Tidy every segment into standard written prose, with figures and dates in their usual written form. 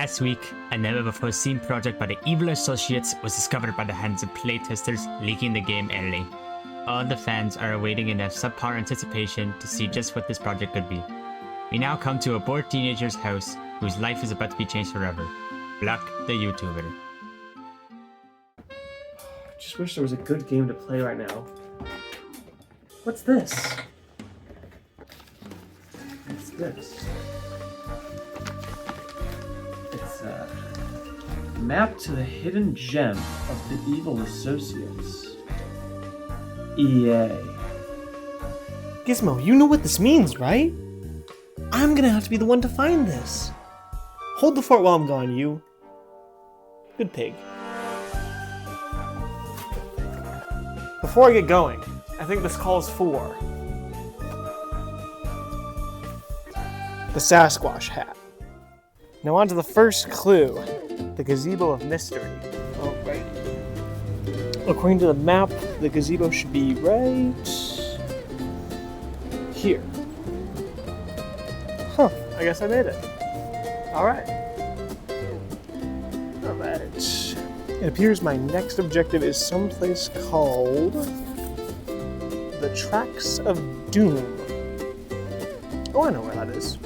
Last week, a never-before-seen project by the evil associates was discovered by the hands of playtesters leaking the game early. All the fans are awaiting in a subpar anticipation to see just what this project could be. We now come to a bored teenager's house whose life is about to be changed forever. Block the YouTuber. Just wish there was a good game to play right now. What's this? What's this? It's a map to the hidden gem of the evil associates. EA. Gizmo, you know what this means, right? I'm gonna have to be the one to find this. Hold the fort while I'm gone, you. Good pig. Before I get going, I think this calls for the Sasquatch hat. Now on to the first clue, the gazebo of mystery. Oh, right. According to the map, the gazebo should be right here. Huh, I guess I made it. Alright. Alright. It appears my next objective is someplace called the Tracks of Doom. Oh, I know where that is.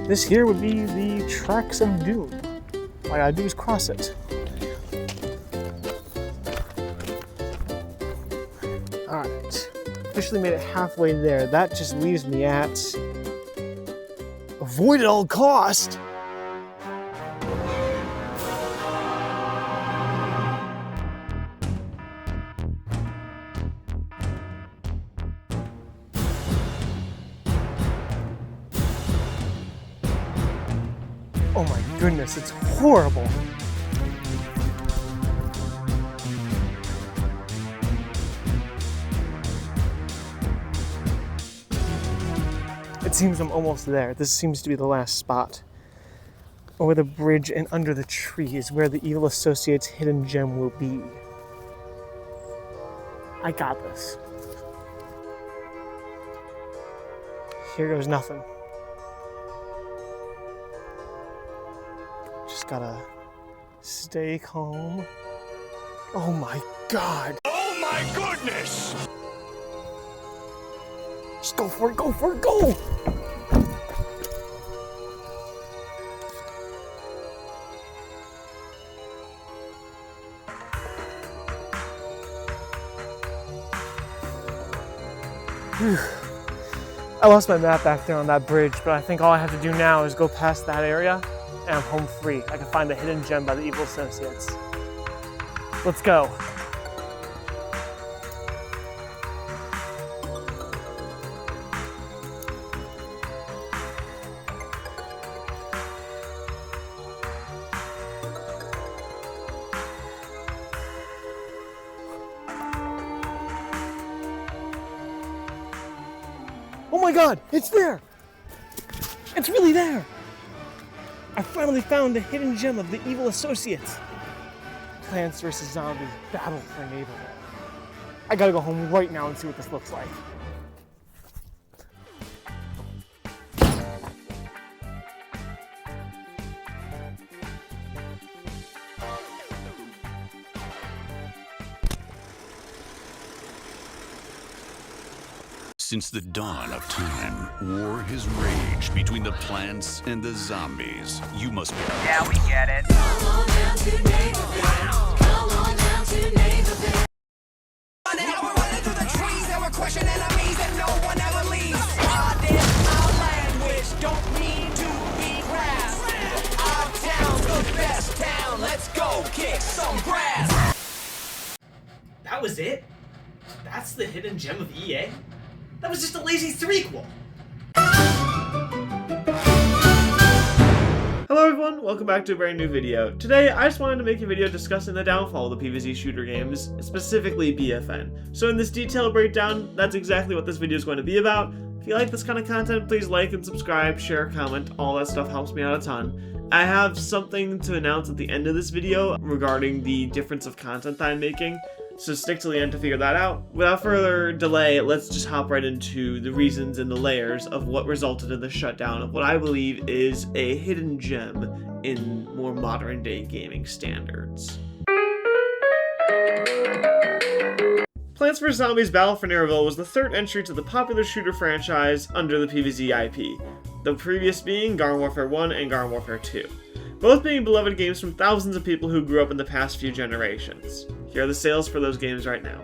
This here would be the Tracks of Doom. All I gotta do is cross it. Alright. Officially made it halfway there. That just leaves me at avoid at all cost. Oh my goodness, it's horrible. It seems I'm almost there. This seems to be the last spot. Over the bridge and under the tree is where the evil associate's hidden gem will be. I got this. Here goes nothing. Just gotta stay calm. Oh my god! Oh my goodness! Just go for it, go for it, go! Whew. I lost my map back there on that bridge, but I think all I have to do now is go past that area and I'm home free. I can find the hidden gem by the evil associates. Let's go. Oh my god, it's there! It's really there! I finally found the hidden gem of the evil associates. Plants vs. Zombies, battle for a neighborhood. I gotta go home right now and see what this looks like. Since the dawn of time, war has raged between the plants and the zombies. You must be... Yeah, we get it. Come on down to Neighborville. Come on down to Neighborville. Now we're running through the trees and we're crushing enemies and no one ever leaves. God is our land, which don't mean to be crass. Our town's the best town. Let's go kick some grass. That was it? That's the hidden gem of EA? That was just a lazy threequel! Hello everyone, welcome back to a brand new video. Today, I just wanted to make a video discussing the downfall of the PvZ shooter games, specifically BFN. So in this detailed breakdown, that's exactly what this video is going to be about. If you like this kind of content, please like and subscribe, share, comment, all that stuff helps me out a ton. I have something to announce at the end of this video regarding the difference of content that I'm making. so stick till the end to figure that out. Without further delay, let's just hop right into the reasons and the layers of what resulted in the shutdown of what I believe is a hidden gem in more modern day gaming standards. Plants vs. Zombies Battle for Neighborville was the third entry to the popular shooter franchise under the PvZ IP, the previous being Garden Warfare 1 and Garden Warfare 2, both being beloved games from thousands of people who grew up in the past few generations. Here are the sales for those games right now.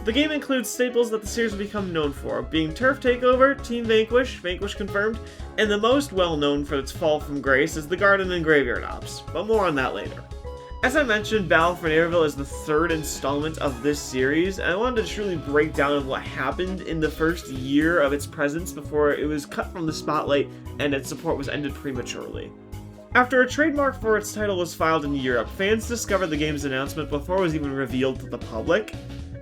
The game includes staples that the series will become known for, being Turf Takeover, Team Vanquish, Vanquish confirmed, and the most well known for its fall from grace is the Garden and Graveyard Ops, but more on that later. As I mentioned, Battle for Neighborville is the third installment of this series, and I wanted to truly break down what happened in the first year of its presence before it was cut from the spotlight and its support was ended prematurely. After a trademark for its title was filed in Europe, fans discovered the game's announcement before it was even revealed to the public.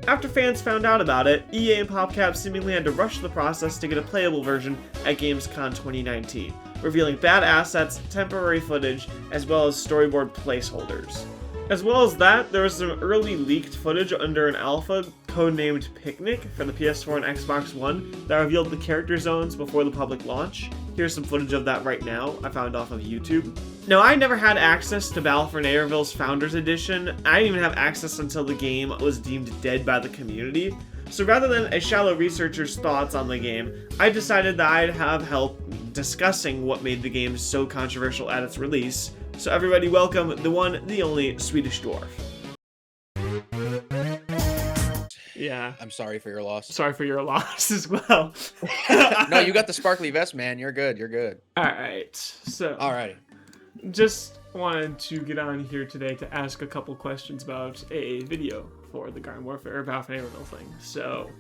After fans found out about it, EA and PopCap seemingly had to rush the process to get a playable version at Gamescom 2019, revealing bad assets, temporary footage, as well as storyboard placeholders. As well as that, there was some early leaked footage under an alpha codenamed Picnic for the PS4 and Xbox One that revealed the character zones before the public launch. Here's some footage of that right now, I found off of YouTube. Now, I never had access to Battle for Neighborville's Founders Edition. I didn't even have access until the game was deemed dead by the community. So rather than a shallow researcher's thoughts on the game, I decided that I'd have help discussing what made the game so controversial at its release. So everybody welcome the one, the only Swedish Dwarf. Yeah. I'm sorry for your loss. Sorry for your loss as well. No, you got the sparkly vest, man. You're good. You're good. Alright, so Alrighty. just wanted to get on here today to ask a couple questions about a video for the Garden Warfare Battle for Neighborville thing. So,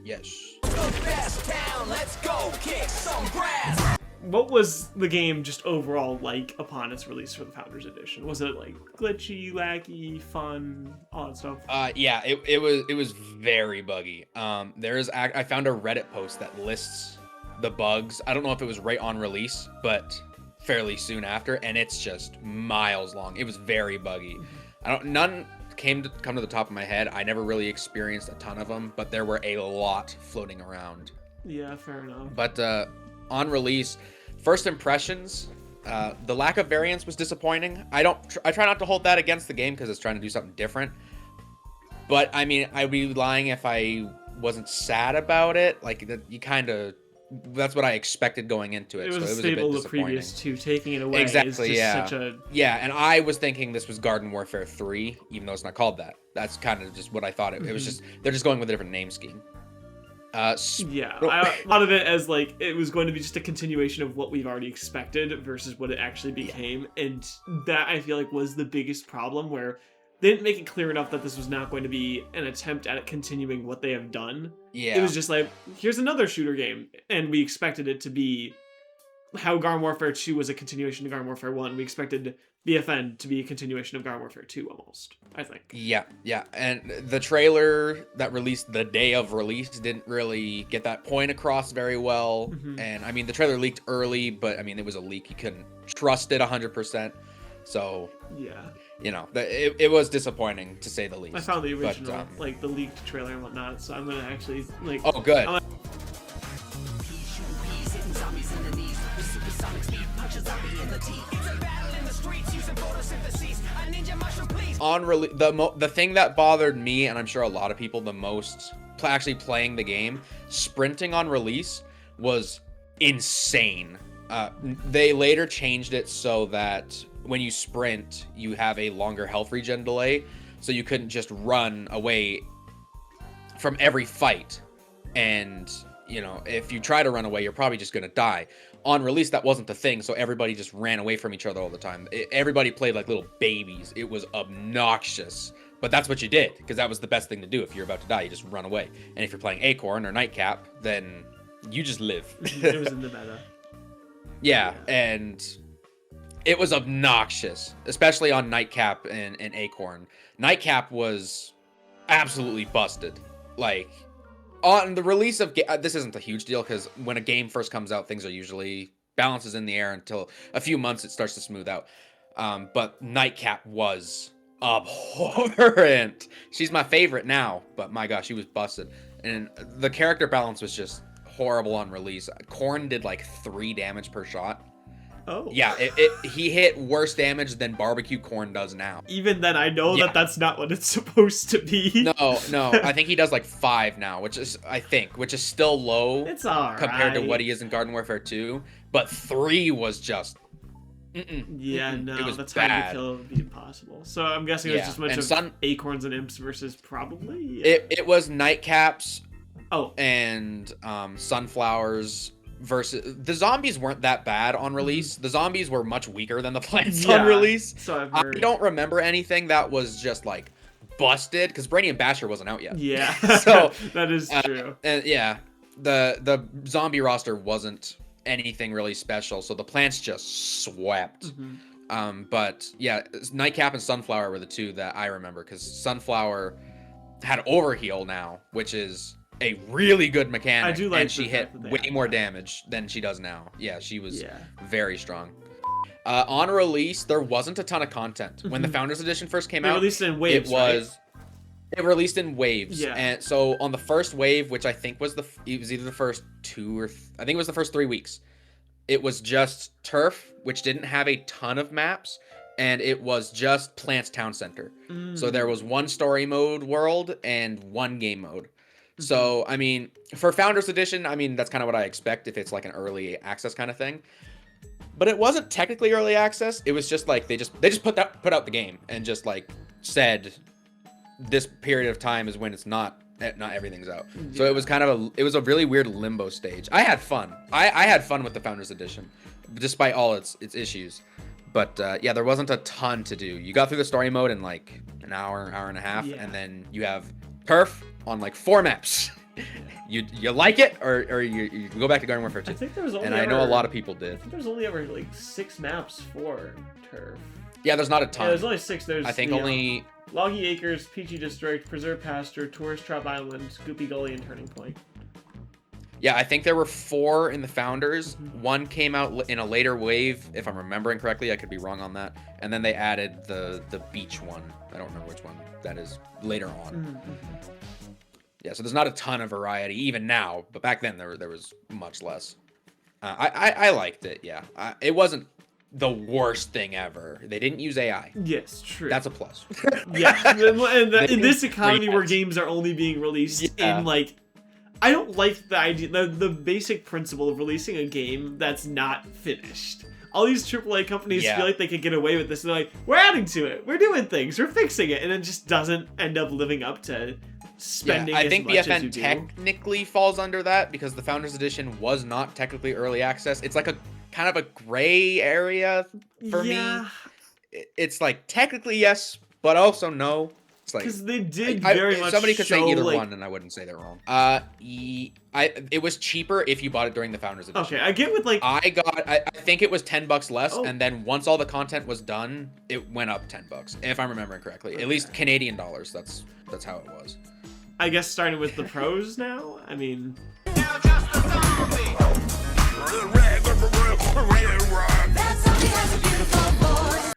Yes. The best town, let's go kick some grass. what was the game just overall like upon its release for the Founders Edition? Was it like glitchy, laggy, fun, all that stuff? Yeah, it was very buggy. I found a Reddit post that lists the bugs. I don't know if it was right on release, but fairly soon after, and it's just miles long. It was very buggy. None come to the top of my head. I never really experienced a ton of them, but there were a lot floating around. Yeah, fair enough. But on release, first impressions, the lack of variance was disappointing. I try not to hold that against the game because it's trying to do something different. But I mean, I'd be lying if I wasn't sad about it. Like that's what I expected going into it. It was, so it was stable a bit the previous two. Taking it away Exactly, is just yeah. such a... Yeah, and I was thinking this was Garden Warfare 3, even though it's not called that. That's kind of just what I thought. It was just, they're just going with a different name scheme. Yeah, I thought of it as like it was going to be just a continuation of what we've already expected versus what it actually became, and that I feel like was the biggest problem, where they didn't make it clear enough that this was not going to be an attempt at continuing what they have done. Yeah. It was just like, here's another shooter game, and we expected it to be how Garden Warfare 2 was a continuation of Garden Warfare 1. We expected BFN to be a continuation of Garden Warfare 2 almost, I think. Yeah. And the trailer that released the day of release didn't really get that point across very well. And I mean, the trailer leaked early, but I mean, it was a leak. You couldn't trust it 100%. So, yeah, you know, it was disappointing to say the least. I found the original, but, like the leaked trailer and whatnot, so I'm gonna actually like... Oh, good. The thing that bothered me, and I'm sure a lot of people the most, actually playing the game, sprinting on release was insane. They later changed it so that when you sprint, you have a longer health regen delay, so you couldn't just run away from every fight. And, you know, if you try to run away, you're probably just gonna die. On release, that wasn't the thing, so everybody just ran away from each other all the time. Everybody played like little babies. It was obnoxious, but that's what you did, because that was the best thing to do. If you're about to die, you just run away. And if you're playing Acorn or Nightcap, then you just live. It was in the meta. Yeah, and it was obnoxious, especially on Nightcap and Acorn. Nightcap was absolutely busted. Like, on the release of... this isn't a huge deal, because when a game first comes out, things are usually... balances in the air until a few months it starts to smooth out. But Nightcap was abhorrent. She's my favorite now, but my gosh, she was busted. And the character balance was just horrible on release. Korn did like 3 damage per shot. Oh. Yeah, he hit worse damage than barbecue corn does now. Even then, I know that that's not what it's supposed to be. No, I think he does like 5 now, which is still low. It's alright compared to what he is in Garden Warfare 2. But 3 was just. Yeah, no, it was that's bad. how you kill it would be impossible. So I'm guessing it was just a bunch of acorns and imps versus probably. It was nightcaps. Oh. And sunflowers. Versus the zombies weren't that bad on release. The zombies were much weaker than the plants on release. So I've heard. I don't remember anything that was just like busted because Brainium Basher wasn't out yet. Yeah, so that is true. And yeah, the zombie roster wasn't anything really special, so the plants just swept. But yeah, Nightcap and Sunflower were the 2 that I remember because Sunflower had Overheal now, which is a really good mechanic. I do like, and she hit way more damage than she does now. Yeah, she was very strong. On release, there wasn't a ton of content when the Founders Edition first came out. They released it in waves. It released in waves. Yeah. And so on the first wave, which I think was it was either the first 2 or I think it was the first 3 weeks. It was just turf, which didn't have a ton of maps, and it was just Plants Town Center. So there was 1 story mode world and 1 game mode. So, I mean, for Founders Edition, I mean, that's kind of what I expect if it's like an early access kind of thing. But it wasn't technically early access. It was just like they just put out the game and just like said this period of time is when it's not everything's out. So it was kind of a really weird limbo stage. I had fun. I had fun with the Founders Edition despite all its issues. But yeah, there wasn't a ton to do. You got through the story mode in like an hour and a half, and then you have turf on like 4 maps. You like it or you go back to Garden Warfare 2. I think there was only I know a lot of people did. I think there's only ever like 6 maps for turf. Yeah, there's not a ton. Yeah, there's only 6. There's I think only Loggy Acres, Peachy District, Preserve Pasture, Tourist Trap Island, Goopy Gully, and Turning Point. Yeah, I think there were 4 in the Founders. 1 came out in a later wave, if I'm remembering correctly. I could be wrong on that. And then they added the beach one. I don't remember which one that is later on. Yeah, so there's not a ton of variety even now, but back then there was much less. I liked it. Yeah, it wasn't the worst thing ever. They didn't use AI. Yes, true. That's a plus. Yeah, and in this economy where games are only being released in like, I don't like the idea, the basic principle of releasing a game that's not finished. All these AAA companies feel like they could get away with this. And they're like, we're adding to it, we're doing things, we're fixing it, and it just doesn't end up living up to spending. I think as much BFN as you technically falls under that because the Founders Edition was not technically early access. It's like a kind of a gray area for me. It's like technically yes, but also no. It's like because they did very much. Somebody could say either like, one, and I wouldn't say they're wrong. It was cheaper if you bought it during the Founders Edition. Okay, I get with like I think it was $10 less, and then once all the content was done, it went up $10 if I'm remembering correctly. At least Canadian dollars. That's how it was. I guess starting with the pros now. I mean.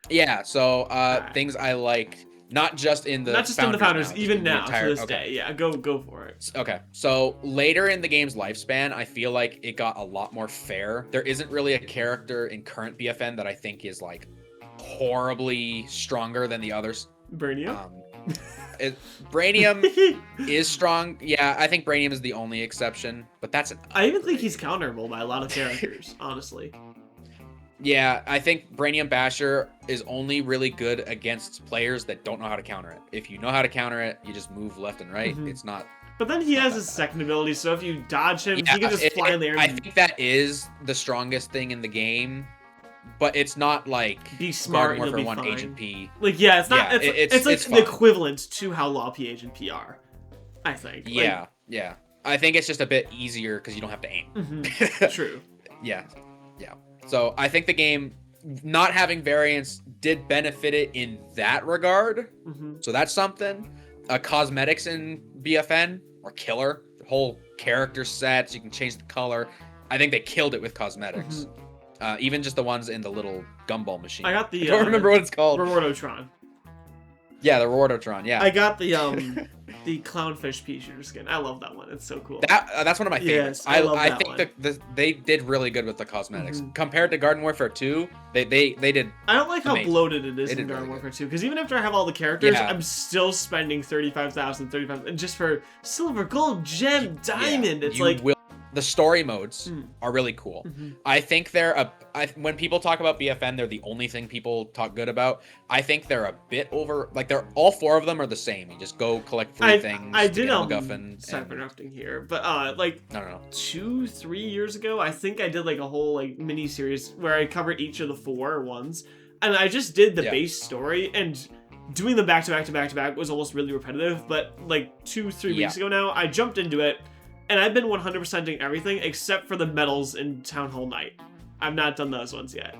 Yeah, so things I liked, not just in the Founders, even now entire, to this day. Yeah, go for it. Okay, so later in the game's lifespan, I feel like it got a lot more fair. There isn't really a character in current BFN that I think is like horribly stronger than the others. Brainium? Brainium is strong. Yeah, I think Brainium is the only exception, but that's I even think he's counterable by a lot of characters, honestly. Yeah, I think Brainium Basher is only really good against players that don't know how to counter it. If you know how to counter it, you just move left and right. It's not. But then he has his second ability, so if you dodge him, he can just fly in there. I think that is the strongest thing in the game, but it's not like be smart. Garden Warfare 1 fine. Agent P. Like it's not. Yeah, it's like the equivalent to how Law P Agent P are, I think. Yeah, yeah. I think it's just a bit easier because you don't have to aim. True. Yeah. So I think the game not having variants did benefit it in that regard. So that's something. Cosmetics in BFN are killer. The whole character sets, you can change the color. I think they killed it with cosmetics. Even just the ones in the little gumball machine. I got the. I don't remember what it's called. Rewardotron. Yeah, the Rewardotron. Yeah, I got the the clownfish pea shooter skin. I love that one. It's so cool. that's one of my favorites. Yes, I love that think one. they did really good with the cosmetics compared to Garden Warfare 2. They did. I don't like how amazing. bloated it is They in did Garden really Warfare 2, because even after I have all the characters, Yeah. I'm still spending 35,000, and just for silver, gold, gem, diamond. It's You like will. The story modes are really cool. I think they're when people talk about BFN, they're the only thing people talk good about. I think they're a bit over. Like they're all 4 of them are the same. You just go collect free things. I to did get a MacGuffin. sorry for interrupting here, but like No. 2-3 years ago, I think I did like a whole like mini series where I covered each of the 4 ones, and I just did the base story, and doing them back to back to back to back was almost really repetitive. But like 2-3 weeks ago now, I jumped into it. And I've been 100%ing everything except for the medals in Town Hall Night. I've not done those ones yet.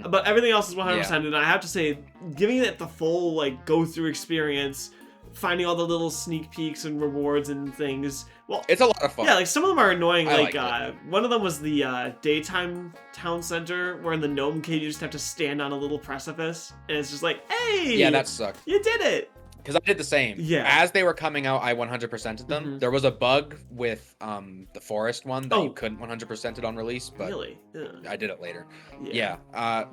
But everything else is 100%. And I have to say, giving it the full like go-through experience, finding all the little sneak peeks and rewards and things. Well, It's a lot of fun. yeah, like some of them are annoying. I Like like one of them was the daytime town center, where in the gnome cave you just have to stand on a little precipice, and it's just like, hey, Yeah, that sucked. you did it. Because I did the same. Yeah. As they were coming out, I 100%ed them. There was a bug with the forest one that you couldn't 100% it on release, but Really? Yeah. I did it later. Yeah.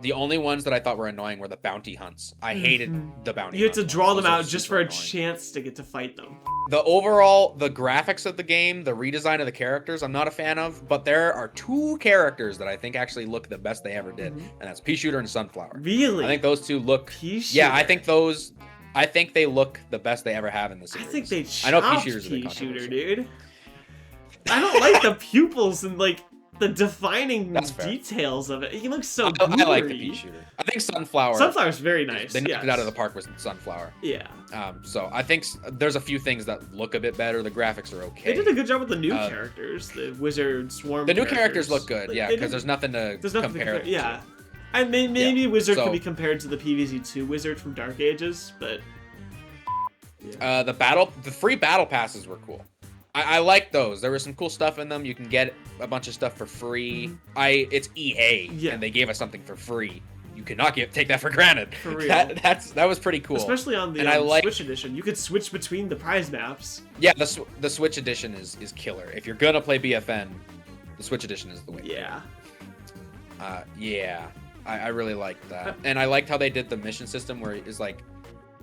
The only ones that I thought were annoying were the bounty hunts. I hated the bounty You had to hunt draw ones. them Those out were just super for a annoying. chance to get to fight them. The graphics of the game, the redesign of the characters, I'm not a fan of, but there are 2 characters that I think actually look the best they ever did, and that's Pea Shooter and Sunflower. Really? I think those 2 look. Pea Yeah, I Shooter. think they look the best they ever have in the I series. think they I know chopped Pea Shooter's a bit Pea Shooter, controversial. dude. I don't like the pupils and like the defining That's fair. details of it. He looks so I like the gooey. Pea Shooter. I think Sunflower. Sunflower's very nice. They knocked yes. it out of the park with Sunflower. Yeah. So I think there's a few things that look a bit better. The graphics are okay. They did a good job with the new characters, the wizard swarm. The new characters characters look good, Like, yeah, they because did- there's nothing to there's nothing compare it to. Yeah. And maybe Wizard so- could be compared to the PvZ2 Wizard from Dark Ages, but The free battle passes were cool. I like those. There was some cool stuff in them. You can get a bunch of stuff for free. It's EA, and they gave us something for free. You cannot take that for granted. For real. That was pretty cool. especially on the And I like- Switch edition, you could switch between the prize maps. Yeah, the Switch edition is killer. If you're gonna play BFN, the Switch edition is the way. Yeah. Yeah. I really liked that, and I liked how they did the mission system where it's like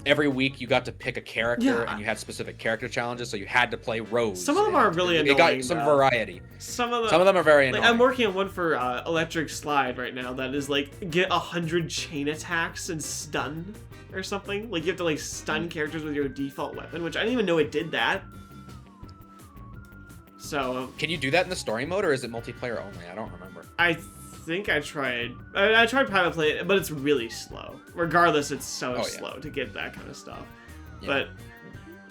every week you got to pick a character Yeah. and you had specific character challenges, so you had to play Rose. Some of them are really It annoying. got some though. variety. Some of them are very like, annoying. I'm working on one for Electric Slide right now that is like get 100 chain attacks and stun or something. Like you have to like stun characters with your default weapon, which I didn't even know it did that. So Can you do that in the story mode, or is it multiplayer only? I don't remember. I think I tried. I tried private play, but it's really slow. Regardless, it's so slow to get that kind of stuff. Yeah. But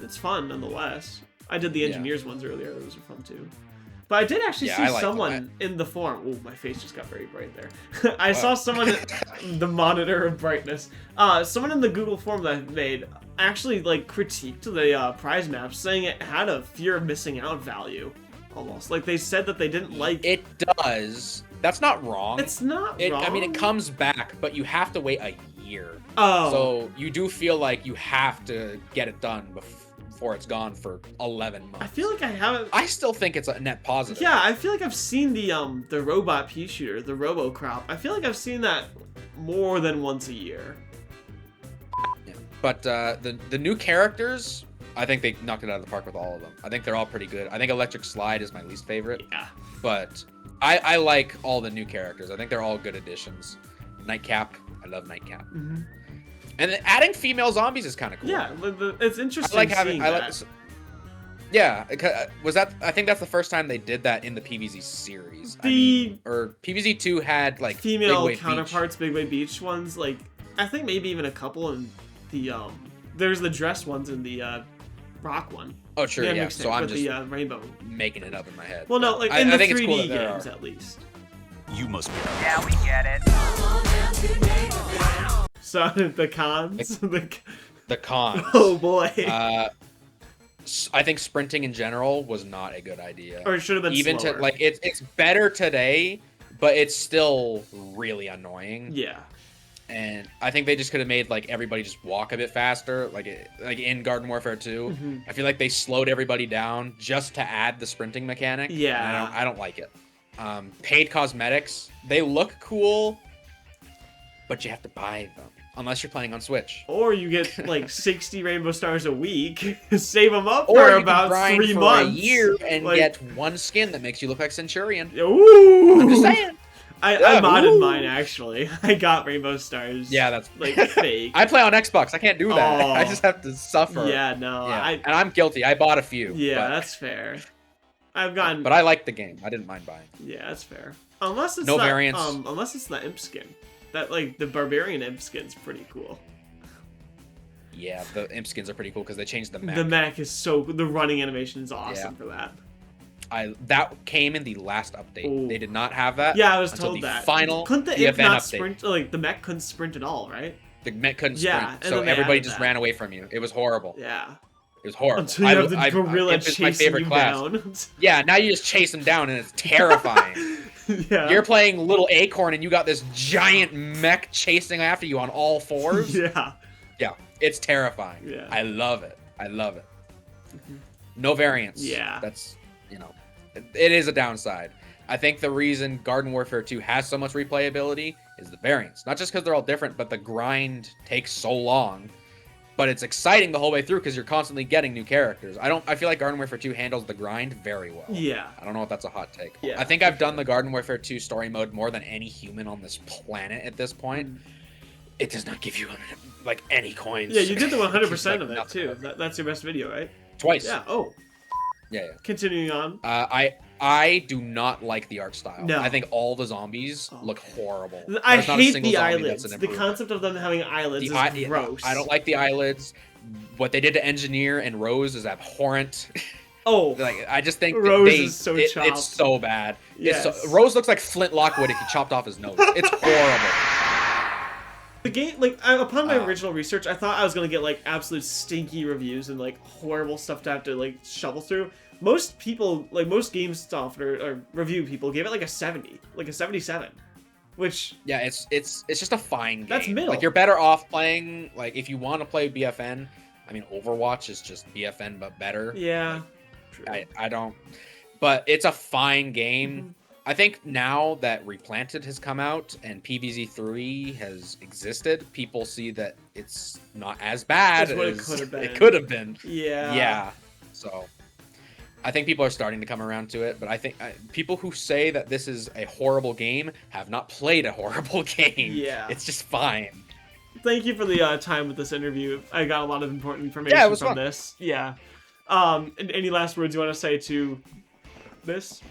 it's fun nonetheless. I did the engineers ones earlier; those are fun too. But I did actually see I like someone in the forum. Oh, my face just got very bright there. I saw someone the monitor of brightness. Someone in the Google form that I made actually like critiqued the prize maps, saying it had a fear of missing out value, almost. Like they said that they didn't like. It does. That's not wrong. It's not wrong. I mean, it comes back, but you have to wait a year. Oh. So you do feel like you have to get it done before it's gone for 11 months. I feel like I haven't. I still think it's a net positive. Yeah, I feel like I've seen the robot pea shooter, the Robo Crop. I feel like I've seen that more than once a year. Yeah. But the new characters, I think they knocked it out of the park with all of them. I think they're all pretty good. I think Electric Slide is my least favorite. Yeah. But I like all the new characters. I think they're all good additions. Nightcap, I love Nightcap. Mm-hmm. And then adding female zombies is kind of cool. Yeah, it's interesting. I like having. seeing I that. like. Yeah, was that? I think that's the first time they did that in the PvZ series. Or PvZ 2 had like female Big Wave counterparts, Big Wave Beach ones. Like I think maybe even a couple in the There's the dress ones in the rock one. Oh sure, yeah. Mixtape So I'm with just the rainbow. making it up in my head. Well, no, like I in the think 3D it's cool that there games are. at least. You must be. Yeah, we get it. So the cons. The cons. Oh boy. I think sprinting in general was not a good idea. Or it should have been even slower. to like it's better today, but it's still really annoying. Yeah. And I think they just could have made like everybody just walk a bit faster, like in Garden Warfare 2. I feel like they slowed everybody down just to add the sprinting mechanic. Yeah. And I don't like it. Paid cosmetics, they look cool, but you have to buy them unless you're playing on Switch. Or you get like 60 rainbow stars a week, save them up Or for you about can grind 3 for months. a year and Like, get one skin that makes you look like Centurion. Ooh. I'm just saying. I Yeah, modded ooh. mine actually. I got rainbow stars. Yeah, that's like fake. I play on Xbox. I can't do that. Oh. I just have to suffer. Yeah, no. Yeah. And I'm guilty. I bought a few. Yeah, but, that's fair. I've gotten. But I like the game. I didn't mind buying. Yeah, that's fair. Unless it's No that, variants. Unless it's the imp skin. That like the barbarian imp skin's pretty cool. Yeah, the imp skins are pretty cool because they changed the mech. The mech is the running animation is awesome for that. That came in the last update. Ooh. They did not have that. Yeah, I was until told the that. Final couldn't the the imp event not update. sprint? Like the mech couldn't sprint at all, right? The mech couldn't Yeah, sprint, and so then they everybody added just that. ran away from you. It was horrible. Yeah. It was horrible. Until you have the gorilla imp is chasing my favorite you class. down. Yeah, now you just chase them down and it's terrifying. Yeah. You're playing Little Acorn and you got this giant mech chasing after you on all fours. Yeah. Yeah, it's terrifying. Yeah. I love it. I love it. No variants. Yeah. That's, it is a downside. I think the reason Garden Warfare 2 has so much replayability is the variants. Not just because they're all different, but the grind takes so long. But it's exciting the whole way through because you're constantly getting new characters. I feel like Garden Warfare 2 handles the grind very well. Yeah. I don't know if that's a hot take. Yeah, I think I've done the Garden Warfare 2 story mode more than any human on this planet at this point. It does not give you like any coins. Yeah, you did the 100% Like of it nothing. too. That's your best video, right? Twice. Yeah. Oh. Yeah. Continuing on. I do not like the art style. No. I think all the zombies look horrible. I There's not a hate single the zombie eyelids. that's an The improvement. concept of them having eyelids The is gross. I don't like the eyelids. What they did to Engineer and Rose is abhorrent. Oh. Like I just think that Rose is so chopped. it's so bad. Yes. Rose looks like Flint Lockwood if you chopped off his nose. It's horrible. The game, like, upon my original research, I thought I was gonna get like absolute stinky reviews and like horrible stuff to have to like shovel through. Most people, like most GameStop or review people, gave it like a 70, like a 77, which Yeah, it's just a fine game. That's middle. Like you're better off playing like if you want to play BFN. I mean, Overwatch is just BFN but better. yeah. True. I don't, but it's a fine game. I think now that Replanted has come out and PvZ 3 has existed, people see that it's not as bad As what it as could have been. it could have been. Yeah. Yeah. So I think people are starting to come around to it, but I think people who say that this is a horrible game have not played a horrible game. Yeah. It's just fine. Thank you for the time with this interview. I got a lot of important information Yeah, it was from fun. this. Yeah. And any last words you want to say to this?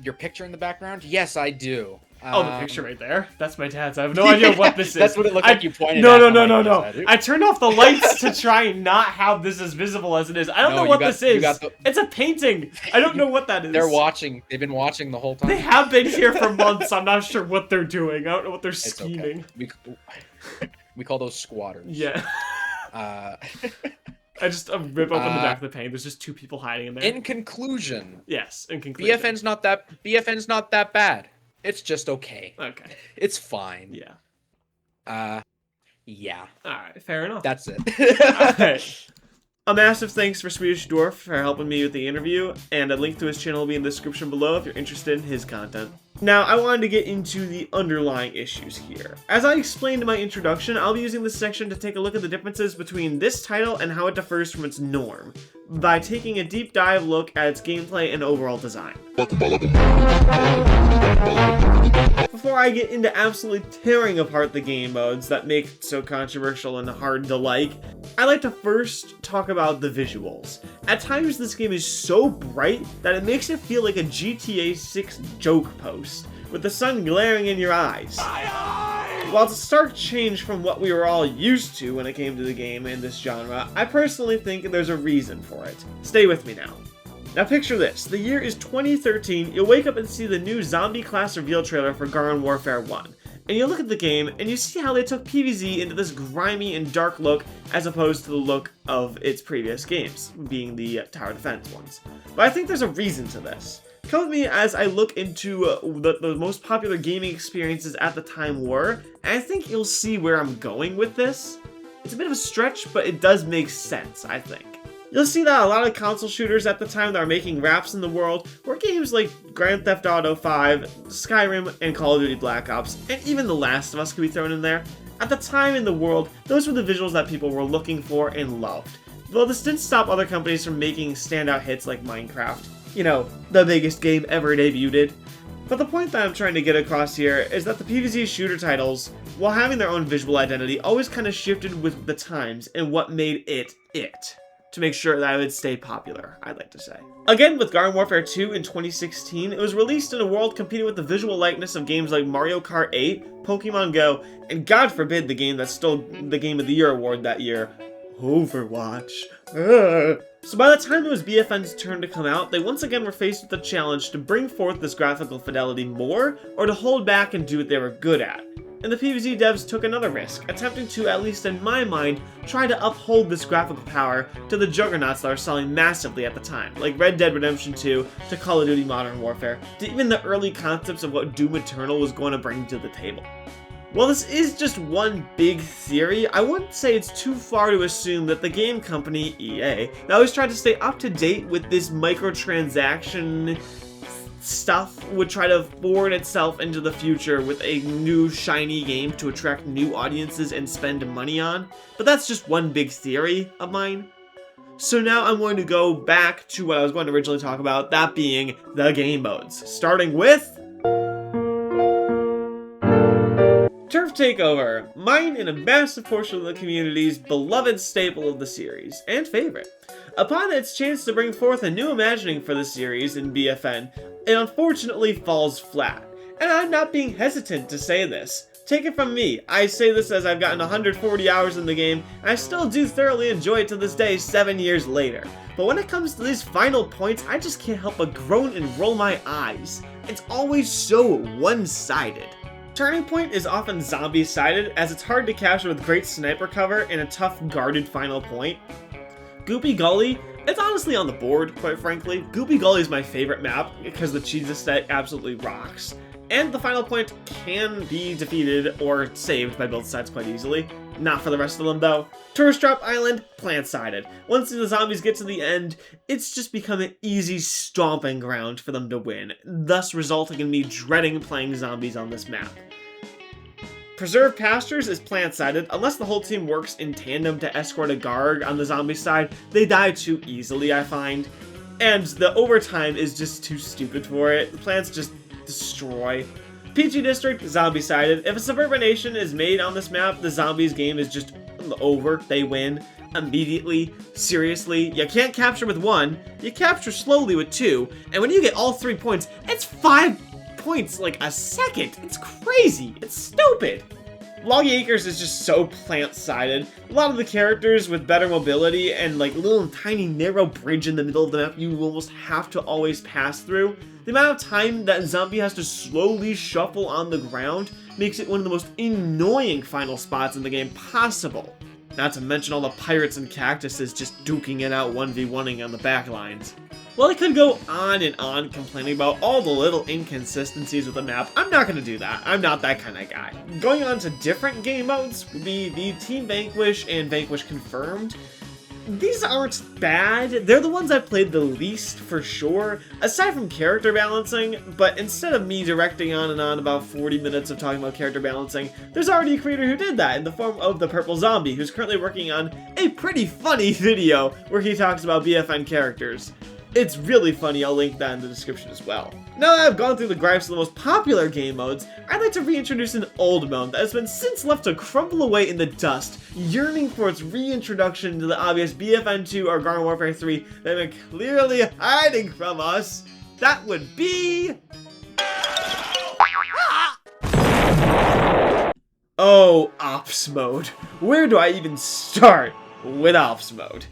Your picture in the background? Yes, I do. Oh, the picture right there. That's my dad's. I have no idea what this is. That's what it looked like you pointed No, at. no, I'm no, like, no, "Is no. that it?" I turned off the lights to try and not have this as visible as it is. I don't No, know you what got- this you is. got the- It's a painting. I don't know what that is. They're watching. They've been watching the whole time. They have been here for months. I'm not sure what they're doing. I don't know what they're It's scheming. okay. We call those squatters. Yeah. Uh, I just rip open the back of the paint. There's just 2 people hiding in there. in conclusion, Yes, in conclusion. BFN's not that bad. It's just okay. Okay. It's fine. Yeah. Yeah. Alright, fair enough. That's it. Alright. A massive thanks for Swedish Dwarf for helping me with the interview, and a link to his channel will be in the description below if you're interested in his content. Now, I wanted to get into the underlying issues here. As I explained in my introduction, I'll be using this section to take a look at the differences between this title and how it differs from its norm, by taking a deep dive look at its gameplay and overall design. Before I get into absolutely tearing apart the game modes that make it so controversial and hard to like, I like to first talk about the visuals. At times this game is so bright that it makes it feel like a GTA 6 joke post, with the sun glaring in your eyes. While it's a stark change from what we were all used to when it came to the game in this genre, I personally think there's a reason for it. Stay with me now. Now picture this, the year is 2013, you'll wake up and see the new zombie class reveal trailer for Garden Warfare 1. And you look at the game, and you see how they took PvZ into this grimy and dark look as opposed to the look of its previous games, being the tower defense ones. But I think there's a reason to this. Come with me as I look into the most popular gaming experiences at the time were, and I think you'll see where I'm going with this. It's a bit of a stretch, but it does make sense, I think. You'll see that a lot of console shooters at the time that are making raps in the world were games like Grand Theft Auto 5, Skyrim, and Call of Duty Black Ops, and even The Last of Us could be thrown in there. At the time in the world, those were the visuals that people were looking for and loved. Though this didn't stop other companies from making standout hits like Minecraft. You know, the biggest game ever debuted. But the point that I'm trying to get across here is that the PvZ shooter titles, while having their own visual identity, always kind of shifted with the times and what made it to make sure that it would stay popular, I'd like to say. Again, with Garden Warfare 2 in 2016, it was released in a world competing with the visual likeness of games like Mario Kart 8, Pokemon Go, and God forbid the game that stole the Game of the Year award that year, Overwatch. So by the time it was BFN's turn to come out, they once again were faced with the challenge to bring forth this graphical fidelity more, or to hold back and do what they were good at. And the PvZ devs took another risk, attempting to, at least in my mind, try to uphold this graphical power to the juggernauts that are selling massively at the time, like Red Dead Redemption 2, to Call of Duty Modern Warfare, to even the early concepts of what Doom Eternal was going to bring to the table. While this is just one big theory, I wouldn't say it's too far to assume that the game company, EA, that always tried to stay up to date with this microtransaction stuff would try to forward itself into the future with a new shiny game to attract new audiences and spend money on, but that's just one big theory of mine. So now I'm going to go back to what I was going to originally talk about, that being the game modes, starting with Turf Takeover, mine and a massive portion of the community's beloved staple of the series, and favorite. Upon its chance to bring forth a new imagining for the series in BFN, it unfortunately falls flat. And I'm not being hesitant to say this. Take it from me, I say this as I've gotten 140 hours in the game, and I still do thoroughly enjoy it to this day 7 years later. But when it comes to these final points, I just can't help but groan and roll my eyes. It's always so one-sided. Turning Point is often zombie-sided, as it's hard to capture with great sniper cover and a tough guarded final point. Goopy Gully, it's honestly on the board, quite frankly. Goopy Gully is my favorite map because the cheese aesthetic absolutely rocks. And the final point can be defeated or saved by both sides quite easily. Not for the rest of them though. Tourist Drop Island, plant-sided. Once the zombies get to the end, it's just become an easy stomping ground for them to win, thus resulting in me dreading playing zombies on this map. Preserved Pastures is plant-sided. Unless the whole team works in tandem to escort a Garg on the zombie side, they die too easily, I find. And the overtime is just too stupid for it. The plants just destroy. PG District, zombie-sided. If a suburbanation is made on this map, the zombies game is just over. They win immediately. Seriously, you can't capture with one, you capture slowly with two, and when you get all 3 points, it's 5 points like a second. It's crazy. It's stupid. Loggy Acres is just so plant-sided. A lot of the characters with better mobility and like a little tiny narrow bridge in the middle of the map you almost have to always pass through. The amount of time that zombie has to slowly shuffle on the ground makes it one of the most annoying final spots in the game possible. Not to mention all the pirates and cactuses just duking it out 1v1ing on the back lines. While I could go on and on complaining about all the little inconsistencies with the map, I'm not going to do that. I'm not that kind of guy. Going on to different game modes would be the Team Vanquish and Vanquish Confirmed. These aren't bad. They're the ones I've played the least for sure, aside from character balancing, but instead of me directing on and on about 40 minutes of talking about character balancing, there's already a creator who did that in the form of the Purple Zombie, who's currently working on a pretty funny video where he talks about BFN characters. It's really funny, I'll link that in the description as well. Now that I've gone through the gripes of the most popular game modes, I'd like to reintroduce an old mode that has been since left to crumble away in the dust, yearning for its reintroduction to the obvious BFN 2 or Garden Warfare 3 that have been clearly hiding from us. That would be... Oh, Ops mode. Where do I even start with Ops mode?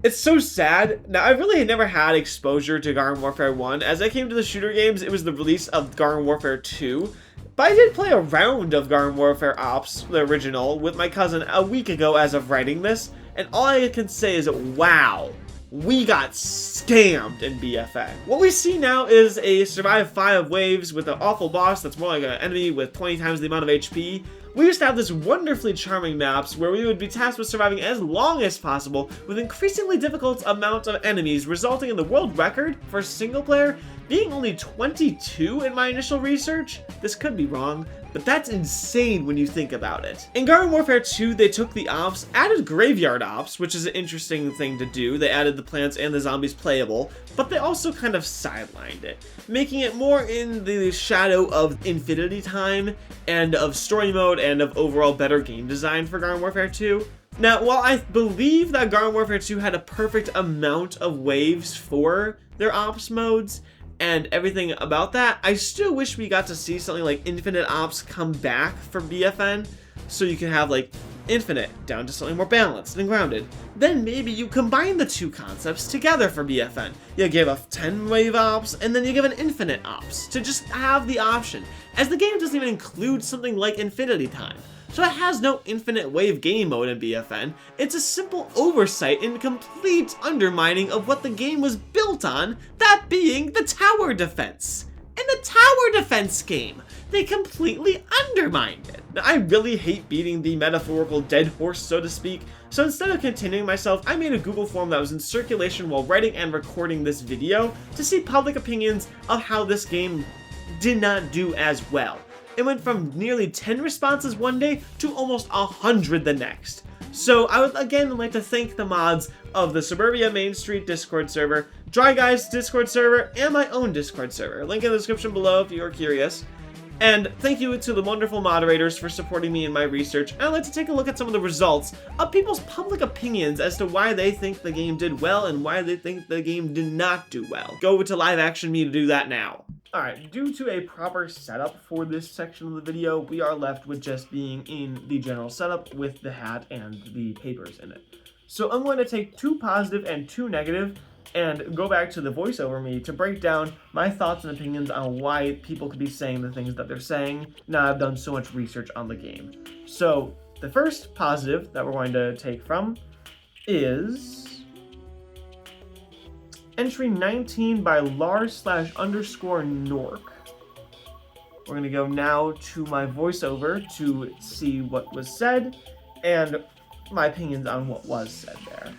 It's so sad. Now, I really had never had exposure to Garden Warfare 1. As I came to the shooter games, it was the release of Garden Warfare 2. But I did play a round of Garden Warfare Ops, the original, with my cousin a week ago as of writing this. And all I can say is, wow. we got scammed in BFN. What we see now is a survive 5 waves with an awful boss that's more like an enemy with 20 times the amount of HP. We used to have this wonderfully charming maps where we would be tasked with surviving as long as possible with increasingly difficult amount of enemies, resulting in the world record for single player being only 22 in my initial research. This could be wrong, but that's insane when you think about it. In Garden Warfare 2, they took the ops, added graveyard ops, which is an interesting thing to do. They added the plants and the zombies playable, but they also kind of sidelined it, making it more in the shadow of Infinity Time and of story mode and of overall better game design for Garden Warfare 2. Now, while I believe that Garden Warfare 2 had a perfect amount of waves for their ops modes, and everything about that, I still wish we got to see something like Infinite Ops come back for BFN, so you can have like Infinite down to something more balanced and grounded. Then maybe you combine the two concepts together for BFN. You give a 10 wave ops, and then you give an Infinite Ops to just have the option, as the game doesn't even include something like Infinity Time. So it has no infinite wave game mode in BFN. It's a simple oversight and complete undermining of what the game was built on, that being the tower defense. In the tower defense game, they completely undermined it. Now, I really hate beating the metaphorical dead horse, so to speak, so instead of continuing myself, I made a Google form that was in circulation while writing and recording this video to see public opinions of how this game did not do as well. It went from nearly 10 responses one day to almost 100 the next. So I would again like to thank the mods of the Suburbia Main Street Discord server, Dry Guys Discord server, and my own Discord server. Link in the description below if you are curious. And thank you to the wonderful moderators for supporting me in my research. And I'd like to take a look at some of the results of people's public opinions as to why they think the game did well and why they think the game did not do well. Go to live action me to do that now. Alright, due to a proper setup for this section of the video, we are left with just being in the general setup with the hat and the papers in it. So I'm going to take 2 positive and 2 negative and go back to the voiceover me to break down my thoughts and opinions on why people could be saying the things that they're saying now I've done so much research on the game. So the first positive that we're going to take from is entry 19 by Lars/_Nork. We're going to go now to my voiceover to see what was said and my opinions on what was said there.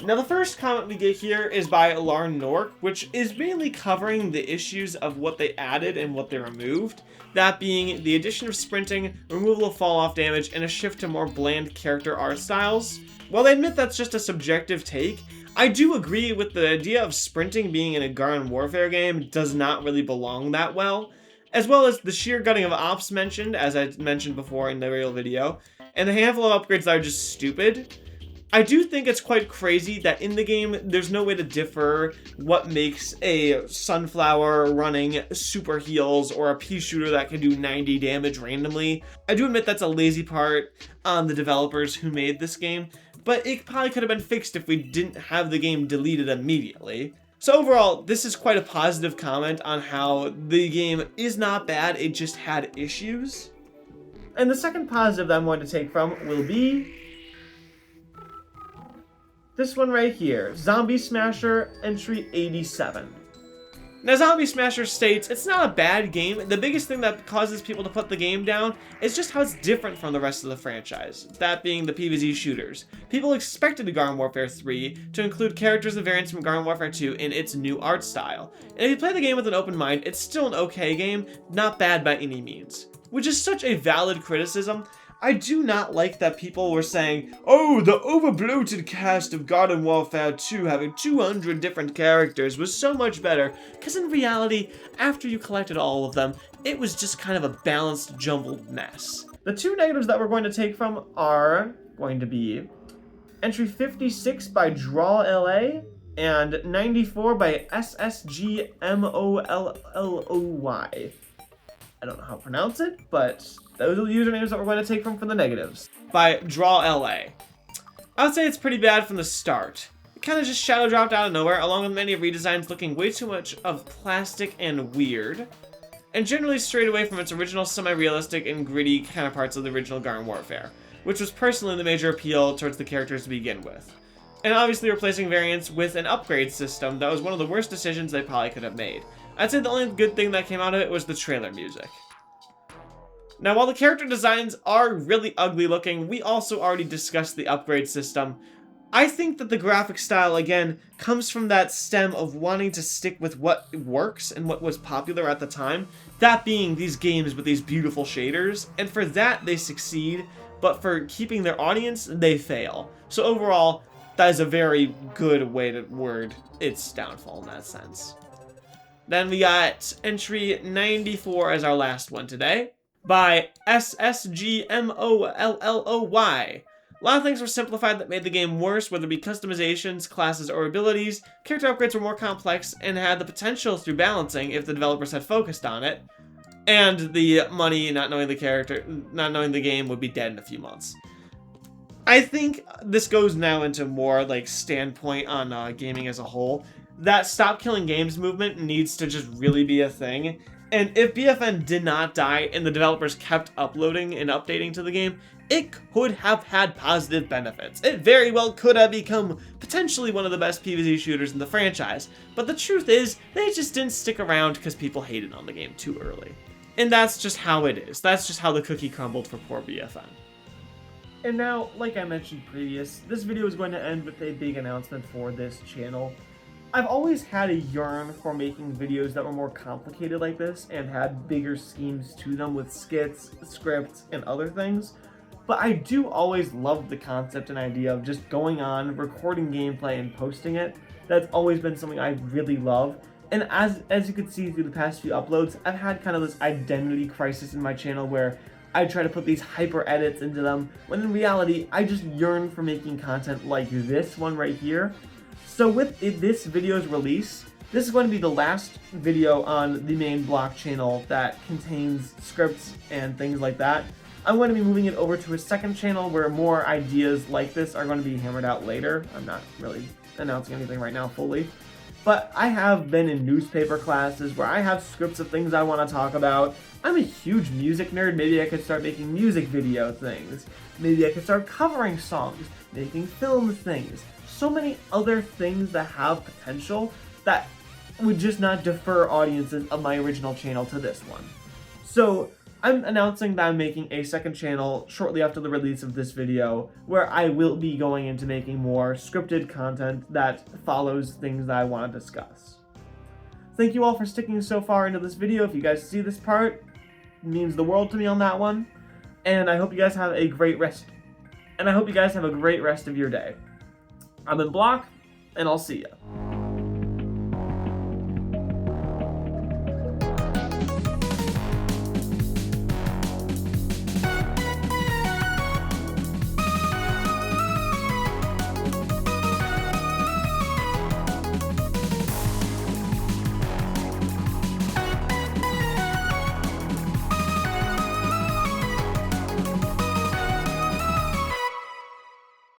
Now the first comment we get here is by Nork, which is mainly covering the issues of what they added and what they removed. That being the addition of sprinting, removal of fall-off damage, and a shift to more bland character art styles. While they admit that's just a subjective take, I do agree with the idea of sprinting being in a Garden Warfare game does not really belong that well as the sheer gutting of ops mentioned, as I mentioned before in the real video, and the handful of upgrades that are just stupid. I do think it's quite crazy that in the game, there's no way to differ what makes a Sunflower running super heals or a pea shooter that can do 90 damage randomly. I do admit that's a lazy part on the developers who made this game, but it probably could have been fixed if we didn't have the game deleted immediately. So overall, this is quite a positive comment on how the game is not bad, it just had issues. And the second positive that I'm going to take from will be this one right here, Zombie Smasher entry 87. Now, Zombie Smasher states, it's not a bad game. The biggest thing that causes people to put the game down is just how it's different from the rest of the franchise, that being the PvZ shooters. People expected Garden Warfare 3 to include characters and variants from Garden Warfare 2 in its new art style. And if you play the game with an open mind, it's still an okay game, not bad by any means. Which is such a valid criticism. I do not like that people were saying, oh, the over-bloated cast of Garden Warfare 2 having 200 different characters was so much better, because in reality, after you collected all of them, it was just kind of a balanced, jumbled mess. The 2 negatives that we're going to take from are going to be entry 56 by DrawLA and 94 by SSGMOLLOY. I don't know how to pronounce it, but those are the usernames that we're going to take from the negatives. By DrawLA. I would say it's pretty bad from the start. It kind of just shadow dropped out of nowhere, along with many redesigns looking way too much of plastic and weird, and generally strayed away from its original semi-realistic and gritty counterparts of the original Garden Warfare, which was personally the major appeal towards the characters to begin with. and obviously replacing variants with an upgrade system that was one of the worst decisions they probably could have made. I'd say the only good thing that came out of it was the trailer music. Now, while the character designs are really ugly looking, we also already discussed the upgrade system. I think that the graphic style, again, comes from that stem of wanting to stick with what works and what was popular at the time, that being these games with these beautiful shaders, and for that they succeed, but for keeping their audience, they fail. So overall, that is a very good way to word its downfall in that sense. Then we got entry 94 as our last one today, by SSGMOLLOY. A lot of things were simplified that made the game worse, whether it be customizations, classes, or abilities. Character upgrades were more complex and had the potential through balancing if the developers had focused on it. And the money, not knowing the game, would be dead in a few months. I think this goes now into more like standpoint on gaming as a whole. That stop killing games movement needs to just really be a thing. And if BFN did not die and the developers kept uploading and updating to the game, it could have had positive benefits. It very well could have become potentially one of the best PvZ shooters in the franchise. But the truth is, they just didn't stick around because people hated on the game too early. And that's just how it is. That's just how the cookie crumbled for poor BFN. And now, like I mentioned previous, this video is going to end with a big announcement for this channel. I've always had a yearn for making videos that were more complicated like this and had bigger schemes to them with skits, scripts, and other things. But I do always love the concept and idea of just going on, recording gameplay, and posting it. That's always been something I really love. And as you can see through the past few uploads, I've had kind of this identity crisis in my channel where I try to put these hyper edits into them, when in reality, I just yearn for making content like this one right here. So with this video's release, this is going to be the last video on the main block channel that contains scripts and things like that. I'm going to be moving it over to a second channel where more ideas like this are going to be hammered out later. I'm not really announcing anything right now fully. But I have been in newspaper classes where I have scripts of things I want to talk about. I'm a huge music nerd. Maybe I could start making music video things. Maybe I could start covering songs, making film things. So many other things that have potential that would just not defer audiences of my original channel to this one. So I'm announcing that I'm making a second channel shortly after the release of this video, where I will be going into making more scripted content that follows things that I want to discuss. Thank you all for sticking so far into this video. If you guys see this part, it means the world to me on that one. And I hope you guys have a great rest of your day. I'm in Block, and I'll see ya.